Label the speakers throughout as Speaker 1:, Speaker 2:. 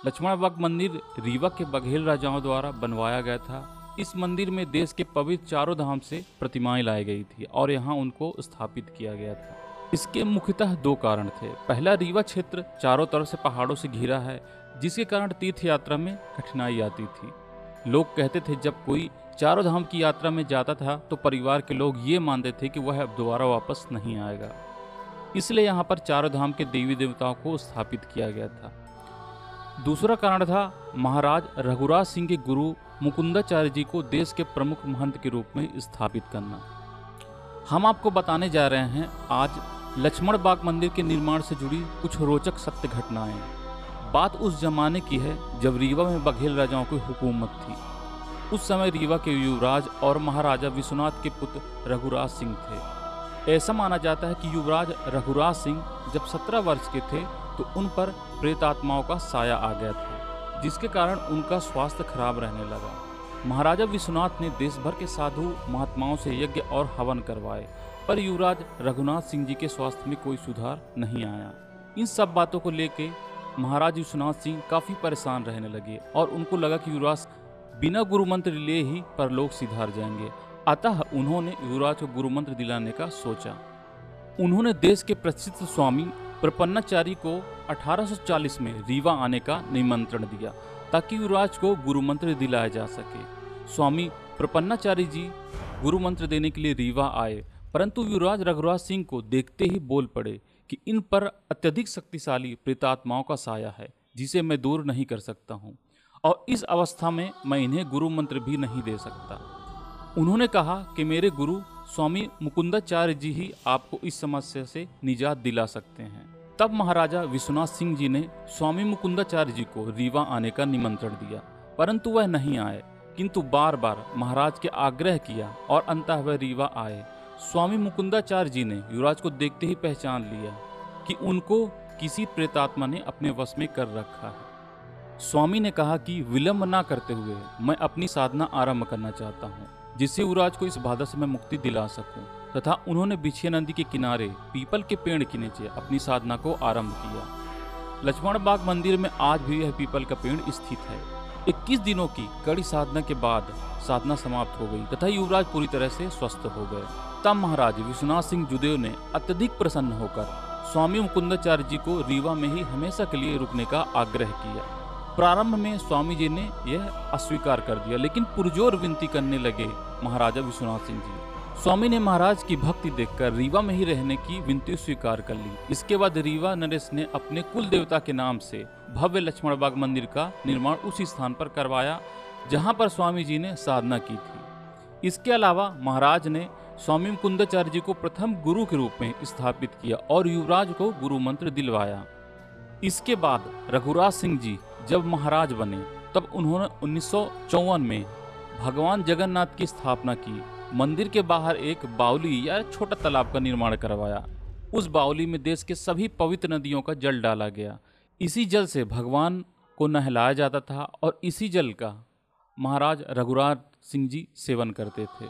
Speaker 1: लक्ष्मण बाग मंदिर रीवा के बघेल राजाओं द्वारा बनवाया गया था। इस मंदिर में देश के पवित्र चारों धाम से प्रतिमाएं लाई गई थी और यहाँ उनको स्थापित किया गया था। इसके मुख्यतः दो कारण थे। पहला, रीवा क्षेत्र चारों तरफ से पहाड़ों से घिरा है, जिसके कारण तीर्थ यात्रा में कठिनाई आती थी। लोग कहते थे जब कोई चारों धाम की यात्रा में जाता था तो परिवार के लोग ये मानते थे कि वह अब दोबारा वापस नहीं आएगा। इसलिए यहाँ पर चारों धाम के देवी देवताओं को स्थापित किया गया था। दूसरा कारण था महाराज रघुराज सिंह के गुरु मुकुंदाचार्य जी को देश के प्रमुख महंत के रूप में स्थापित करना। हम आपको बताने जा रहे हैं आज लक्ष्मण बाग मंदिर के निर्माण से जुड़ी कुछ रोचक सत्य घटनाएं। बात उस जमाने की है जब रीवा में बघेल राजाओं की हुकूमत थी। उस समय रीवा के युवराज और महाराजा विश्वनाथ के पुत्र रघुराज सिंह थे। ऐसा माना जाता है कि युवराज रघुराज सिंह जब 17 वर्ष के थे तो उन पर प्रेतात्माओं का साया आ गया था, जिसके कारण उनका स्वास्थ्य खराब रहने लगा। महाराजा विश्वनाथ ने देश भर के साधु महात्माओं से यज्ञ और हवन करवाए, पर युवराज रघुनाथ सिंह जी के स्वास्थ्य में कोई सुधार नहीं आया। इन सब बातों को लेकर महाराज विश्वनाथ सिंह काफ़ी परेशान रहने लगे और उनको लगा कि युवराज बिना गुरु मंत्र लिए ही परलोक सिधार जाएंगे। अतः उन्होंने युवराज को गुरु मंत्र दिलाने का सोचा। उन्होंने देश के प्रसिद्ध स्वामी प्रपन्नाचार्य को 1840 में रीवा आने का निमंत्रण दिया ताकि युवराज को गुरु मंत्र दिलाया जा सके। स्वामी प्रपन्नाचार्य जी गुरु मंत्र देने के लिए रीवा आए, परंतु युवराज रघुराज सिंह को देखते ही बोल पड़े कि इन पर अत्यधिक शक्तिशाली प्रेतात्माओं का साया है, जिसे मैं दूर नहीं कर सकता हूँ, और इस अवस्था में मैं इन्हें गुरु मंत्र भी नहीं दे सकता। उन्होंने कहा कि मेरे गुरु स्वामी मुकुंदाचार्य जी ही आपको इस समस्या से निजात दिला सकते हैं। तब महाराजा विश्वनाथ सिंह जी ने स्वामी मुकुंदाचार्य जी को रीवा आने का निमंत्रण दिया, परंतु वह नहीं आए, किंतु बार बार महाराज के आग्रह किया और अंततः वह रीवा आए। स्वामी मुकुंदाचार्य जी ने युवराज को देखते ही पहचान लिया कि उनको किसी प्रेतात्मा ने अपने वश में कर रखा है। स्वामी ने कहा कि विलंब ना करते हुए मैं अपनी साधना आरंभ करना चाहता हूँ, जिससे युवराज को इस बाधा से मैं मुक्ति दिला सकूं, तथा उन्होंने बिछिया नदी के किनारे पीपल के पेड़ के नीचे अपनी साधना को आरंभ किया। लक्ष्मण बाग मंदिर में आज भी यह पीपल का पेड़ स्थित है। 21 दिनों की कड़ी साधना के बाद साधना समाप्त हो गई तथा युवराज पूरी तरह से स्वस्थ हो गए। तब महाराज विश्वनाथ सिंह जुदेव ने अत्यधिक प्रसन्न होकर स्वामी मुकुंदाचार्य जी को रीवा में ही हमेशा के लिए रुकने का आग्रह किया। प्रारंभ में स्वामी जी ने यह अस्वीकार कर दिया, लेकिन पुरजोर विनती करने लगे महाराजा विश्वनाथ सिंह जी। स्वामी ने महाराज की भक्ति देखकर रीवा में ही रहने की विनती स्वीकार कर ली। इसके बाद रीवा नरेश ने अपने कुल देवता के नाम से भव्य लक्ष्मण बाग मंदिर का निर्माण उसी स्थान पर करवाया जहां पर स्वामी जी ने साधना की थी। इसके अलावा महाराज ने स्वामी मुकुंदाचार्य जी को प्रथम गुरु के रूप में स्थापित किया और युवराज को गुरु मंत्र दिलवाया। इसके बाद रघुराज सिंह जी जब महाराज बने तब उन्होंने 1954 में भगवान जगन्नाथ की स्थापना की। मंदिर के बाहर एक बावली या छोटा तालाब का निर्माण करवाया। उस बावली में देश के सभी पवित्र नदियों का जल डाला गया। इसी जल से भगवान को नहलाया जाता था और इसी जल का महाराज रघुराज सिंह जी सेवन करते थे।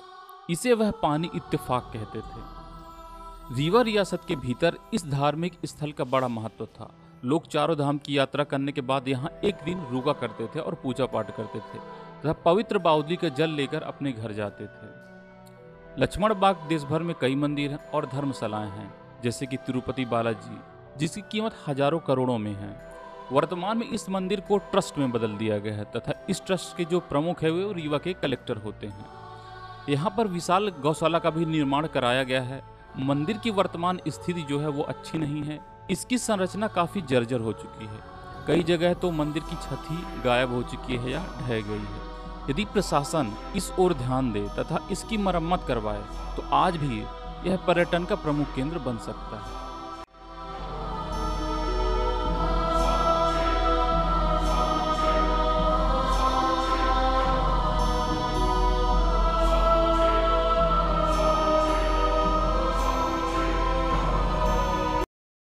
Speaker 1: इसे वह पानी इत्तेफाक कहते थे। रीवा रियासत के भीतर इस धार्मिक स्थल का बड़ा महत्व था। लोग चारों धाम की यात्रा करने के बाद यहाँ एक दिन रुका करते थे और पूजा पाठ करते थे तथा पवित्र बावली का जल लेकर अपने घर जाते थे। लक्ष्मण बाग देश भर में कई मंदिर और धर्मशालाएं हैं, जैसे कि तिरुपति बालाजी, जिसकी कीमत हजारों करोड़ों में है। वर्तमान में इस मंदिर को ट्रस्ट में बदल दिया गया है तथा इस ट्रस्ट के जो प्रमुख है वे रीवा के कलेक्टर होते हैं। यहाँ पर विशाल गौशाला का भी निर्माण कराया गया है। मंदिर की वर्तमान स्थिति जो है वो अच्छी नहीं है। इसकी संरचना काफ़ी जर्जर हो चुकी है। कई जगह तो मंदिर की छत ही गायब हो चुकी है या ढह गई है। यदि प्रशासन इस ओर ध्यान दे तथा इसकी मरम्मत करवाए तो आज भी यह पर्यटन का प्रमुख केंद्र बन सकता है।